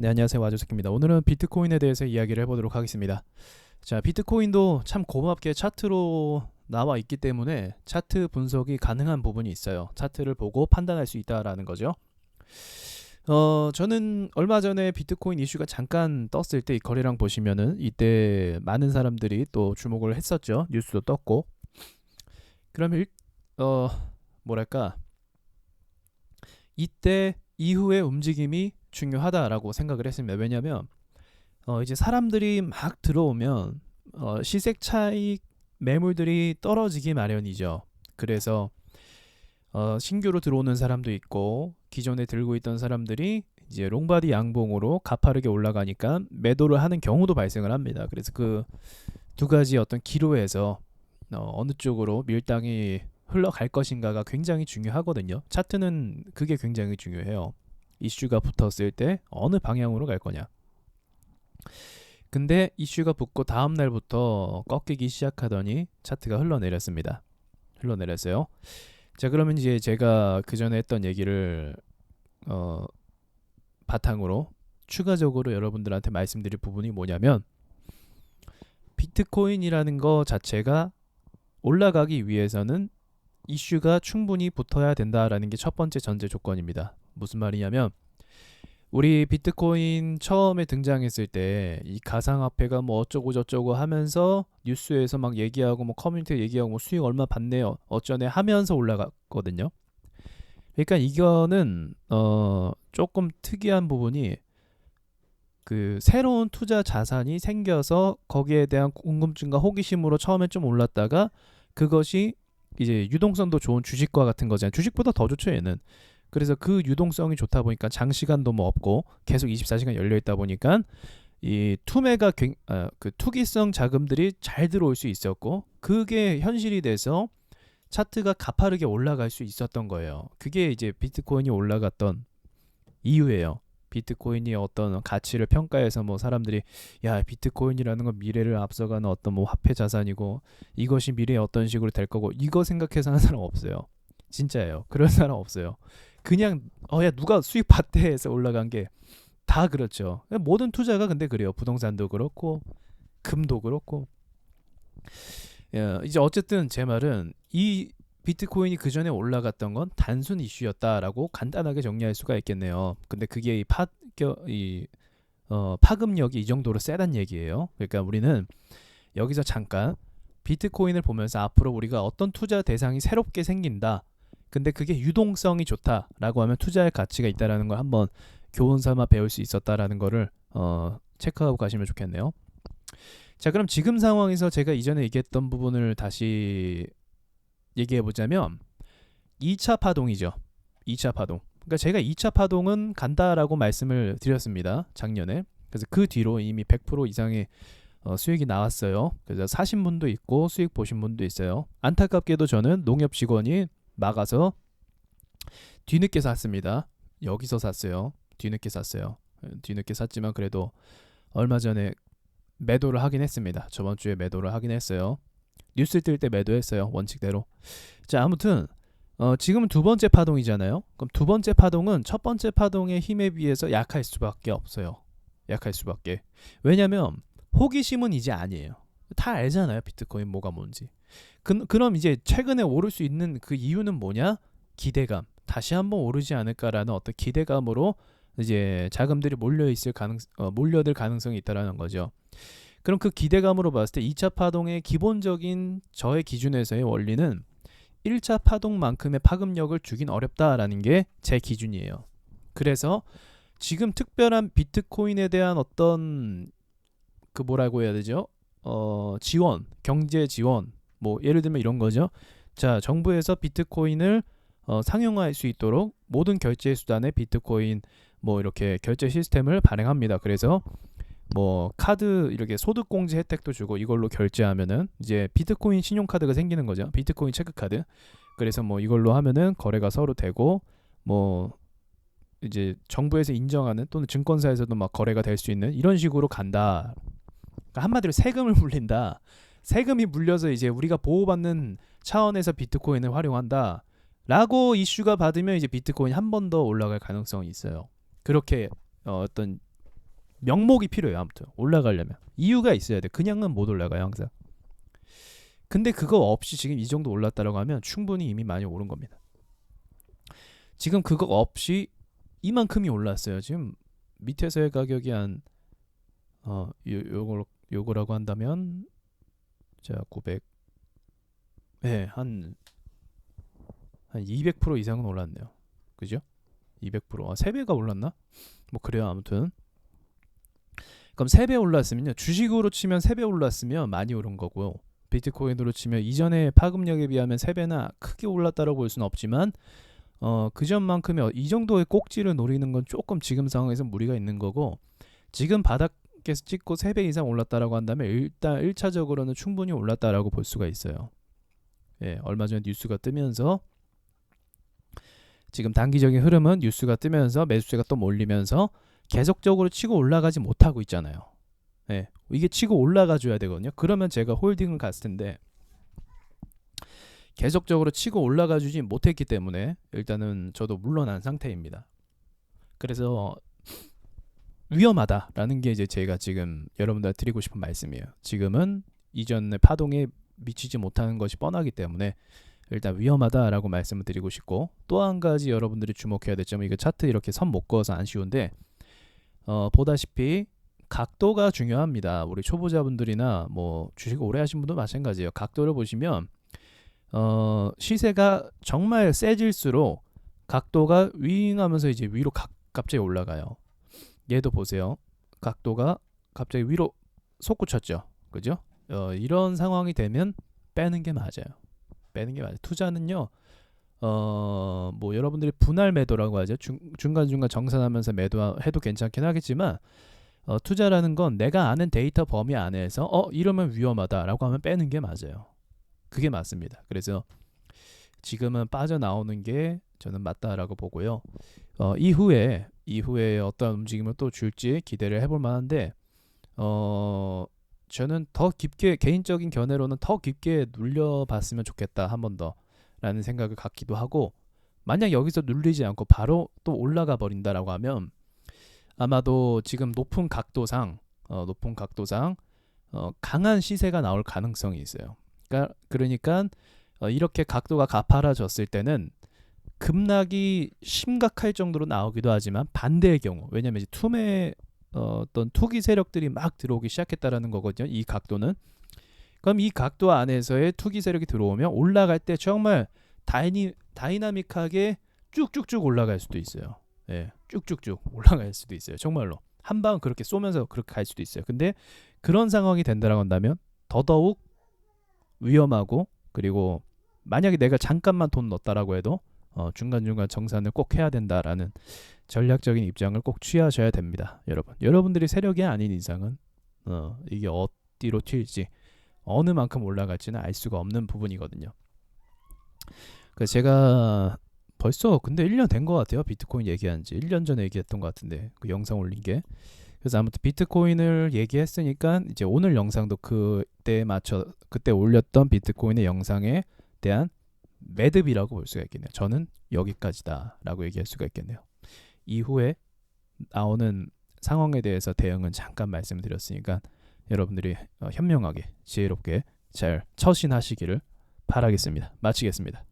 네, 안녕하세요. 와주석입니다. 오늘은 비트코인에 대해서 이야기를 해보도록 하겠습니다. 자, 비트코인도 참 고맙게 차트로 나와 있기 때문에 차트 분석이 가능한 부분이 있어요. 차트를 보고 판단할 수 있다라는 거죠. 저는 얼마 전에 비트코인 이슈가 잠깐 떴을 때 이 거래량 보시면은 이때 많은 사람들이 또 주목을 했었죠. 뉴스도 떴고. 그러면 어, 뭐랄까, 이때 이후의 움직임이 중요하다라고 생각을 했습니다. 왜냐하면 이제 사람들이 막 들어오면 시색 차익 매물들이 떨어지기 마련이죠. 그래서 신규로 들어오는 사람도 있고 기존에 들고 있던 사람들이 이제 롱바디 양봉으로 가파르게 올라가니까 매도를 하는 경우도 발생을 합니다. 그래서 그 두 가지 어떤 기로에서 어느 쪽으로 밀당이 흘러갈 것인가가 굉장히 중요하거든요. 차트는 그게 굉장히 중요해요. 이슈가 붙었을 때 어느 방향으로 갈 거냐. 근데 이슈가 붙고 다음 날부터 꺾이기 시작하더니 차트가 흘러내렸습니다. 흘러내렸어요. 자, 그러면 이제 제가 그 전에 했던 얘기를 바탕으로 추가적으로 여러분들한테 말씀드릴 부분이 뭐냐면, 비트코인이라는 거 자체가 올라가기 위해서는 이슈가 충분히 붙어야 된다라는 게 첫 번째 전제 조건입니다. 무슨 말이냐면, 우리 비트코인 처음에 등장했을 때 이 가상화폐가 뭐 어쩌고 저쩌고 하면서 뉴스에서 막 얘기하고 뭐 커뮤니티 얘기하고 뭐 수익 얼마 받네요 어쩌네 하면서 올라갔거든요. 그러니까 이거는 조금 특이한 부분이, 그 새로운 투자 자산이 생겨서 거기에 대한 궁금증과 호기심으로 처음에 좀 올랐다가 그것이 이제 유동성도 좋은 주식과 같은 거잖아요. 주식보다 더 좋죠, 얘는. 그래서 그 유동성이 좋다 보니까 장시간도 뭐 없고 계속 24시간 열려 있다 보니까 이 그 투기성 자금들이 잘 들어올 수 있었고, 그게 현실이 돼서 차트가 가파르게 올라갈 수 있었던 거예요. 그게 이제 비트코인이 올라갔던 이유예요. 비트코인이 어떤 가치를 평가해서 뭐 사람들이, 야, 비트코인이라는 건 미래를 앞서가는 어떤 뭐 화폐 자산이고 이것이 미래에 어떤 식으로 될 거고, 이거 생각해서 하는 사람 없어요. 진짜예요. 그런 사람 없어요. 그냥 야, 누가 수익 봤대 해서 올라간 게 다 그렇죠. 모든 투자가 근데 그래요. 부동산도 그렇고 금도 그렇고. 이제 어쨌든 제 말은, 이 비트코인이 그 전에 올라갔던 건 단순 이슈였다라고 간단하게 정리할 수가 있겠네요. 근데 그게 파급력이 이 정도로 세단 얘기예요. 그러니까 우리는 여기서 잠깐 비트코인을 보면서 앞으로 우리가 어떤 투자 대상이 새롭게 생긴다, 근데 그게 유동성이 좋다라고 하면 투자할 가치가 있다라는 걸 한번 교훈 삼아 배울 수 있었다라는 거를 체크하고 가시면 좋겠네요. 자, 그럼 지금 상황에서 제가 이전에 얘기했던 부분을 다시 얘기해 보자면 2차 파동이죠. 2차 파동. 그러니까 제가 2차 파동은 간다라고 말씀을 드렸습니다. 작년에. 그래서 그 뒤로 이미 100% 이상의 수익이 나왔어요. 그래서 사신 분도 있고 수익 보신 분도 있어요. 안타깝게도 저는 농협 직원이 막아서 뒤늦게 샀습니다. 여기서 샀어요. 뒤늦게 샀어요. 뒤늦게 샀지만 그래도 얼마 전에 매도를 하긴 했습니다. 저번 주에 매도를 하긴 했어요. 뉴스 뜰 때 매도했어요. 원칙대로. 자, 아무튼 지금은 두 번째 파동이잖아요. 그럼 두 번째 파동은 첫 번째 파동의 힘에 비해서 약할 수밖에 없어요. 약할 수밖에. 왜냐면 호기심은 이제 아니에요. 다 알잖아요. 비트코인 뭐가 뭔지. 그럼 이제 최근에 오를 수 있는 그 이유는 뭐냐? 기대감. 다시 한번 오르지 않을까라는 어떤 기대감으로 이제 자금들이 몰려들 가능성이 있다라는 거죠. 그럼 그 기대감으로 봤을 때 2차 파동의 기본적인 저의 기준에서의 원리는 1차 파동만큼의 파급력을 주긴 어렵다라는 게 제 기준이에요. 그래서 지금 특별한 비트코인에 대한 어떤 그 뭐라고 해야 되죠? 지원, 경제 지원, 뭐 예를 들면 이런 거죠. 자, 정부에서 비트코인을 상용화할 수 있도록 모든 결제 수단에 비트코인 뭐 이렇게 결제 시스템을 발행합니다. 그래서 뭐 카드 이렇게 소득공제 혜택도 주고 이걸로 결제하면은 이제 비트코인 신용카드가 생기는 거죠. 비트코인 체크카드. 그래서 뭐 이걸로 하면은 거래가 서로 되고, 뭐 이제 정부에서 인정하는 또는 증권사에서도 막 거래가 될 수 있는 이런 식으로 간다. 그러니까 한마디로 세금을 물린다. 세금이 물려서 이제 우리가 보호받는 차원에서 비트코인을 활용한다 라고 이슈가 받으면 이제 비트코인 한 번 더 올라갈 가능성이 있어요. 그렇게 어떤 명목이 필요해요. 아무튼 올라가려면 이유가 있어야 돼. 그냥은 못 올라가요 항상. 근데 그거 없이 지금 이 정도 올랐다라고 하면 충분히 이미 많이 오른 겁니다. 지금 그거 없이 이만큼이 올랐어요. 지금 밑에서의 가격이 한 요거라고 한다면 자 900, 네, 한 200% 이상은 올랐네요. 그죠? 200%. 3배가 올랐나? 뭐 그래요. 아무튼 그럼 3배 올랐으면요. 주식으로 치면 3배 올랐으면 많이 오른 거고요. 비트코인으로 치면 이전의 파급력에 비하면 3배나 크게 올랐다고 볼 수는 없지만 그 전만큼의 이 정도의 꼭지를 노리는 건 조금 지금 상황에서 무리가 있는 거고, 지금 바닥에서 찍고 3배 이상 올랐다라고 한다면 일단 1차적으로는 충분히 올랐다라고 볼 수가 있어요. 예, 얼마 전에 뉴스가 뜨면서 지금 단기적인 흐름은 뉴스가 뜨면서 매수세가 또 몰리면서 계속적으로 치고 올라가지 못하고 있잖아요. 예, 이게 치고 올라가 줘야 되거든요. 그러면 제가 홀딩을 갔을 텐데 계속적으로 치고 올라가 주지 못했기 때문에 일단은 저도 물러난 상태입니다. 그래서 위험하다라는 게 이제 제가 지금 여러분들한테 드리고 싶은 말씀이에요. 지금은 이전의 파동에 미치지 못하는 것이 뻔하기 때문에 일단 위험하다라고 말씀을 드리고 싶고, 또 한 가지 여러분들이 주목해야 될 점은, 이거 차트 이렇게 선 못 그어서 안 쉬운데 보다시피 각도가 중요합니다. 우리 초보자분들이나 뭐 주식 오래 하신 분도 마찬가지예요. 각도를 보시면 시세가 정말 세질수록 각도가 윙하면서 이제 위로 갑자기 올라가요. 얘도 보세요. 각도가 갑자기 위로 솟구쳤죠. 그죠? 이런 상황이 되면 빼는 게 맞아요. 빼는 게 맞아요. 투자는요. 뭐 여러분들이 분할 매도라고 하죠. 중간중간 정산하면서 매도해도 괜찮긴 하겠지만 투자라는 건 내가 아는 데이터 범위 안에서 이러면 위험하다라고 하면 빼는 게 맞아요. 그게 맞습니다. 그래서 지금은 빠져나오는 게 저는 맞다라고 보고요. 이후에 어떤 움직임을 또 줄지 기대를 해볼 만한데 저는 더 깊게, 개인적인 견해로는 더 깊게 눌려봤으면 좋겠다, 한 번 더 라는 생각을 갖기도 하고, 만약 여기서 눌리지 않고 바로 또 올라가 버린다라고 하면 아마도 지금 높은 각도상 강한 시세가 나올 가능성이 있어요. 그러니까 이렇게 각도가 가파라졌을 때는 급락이 심각할 정도로 나오기도 하지만, 반대의 경우, 왜냐면 이제 어떤 투기 세력들이 막 들어오기 시작했다라는 거거든요. 이 각도는. 그럼 이 각도 안에서의 투기 세력이 들어오면 올라갈 때 정말 다이나믹하게 쭉쭉쭉 올라갈 수도 있어요. 예, 쭉쭉쭉 올라갈 수도 있어요. 정말로 한 방 그렇게 쏘면서 그렇게 갈 수도 있어요. 근데 그런 상황이 된다라고 한다면 더더욱 위험하고, 그리고 만약에 내가 잠깐만 돈 넣었다라고 해도 중간중간 정산을 꼭 해야 된다라는 전략적인 입장을 꼭 취하셔야 됩니다. 여러분들이 세력이 아닌 이상은 이게 어디로 튈지, 어느 만큼 올라갈지는 알 수가 없는 부분이거든요. 그래서 제가 벌써 근데 1년 된 것 같아요. 비트코인 얘기한 지 1년 전에 얘기했던 것 같은데, 그 영상 올린 게. 그래서 아무튼 비트코인을 얘기했으니까 이제 오늘 영상도 그때 올렸던 비트코인의 영상에 대한 매듭이라고 볼 수가 있겠네요. 저는 여기까지다라고 얘기할 수가 있겠네요. 이후에 나오는 상황에 대해서 대응은 잠깐 말씀드렸으니까 여러분들이 현명하게 지혜롭게 잘 처신하시기를 바라겠습니다. 마치겠습니다.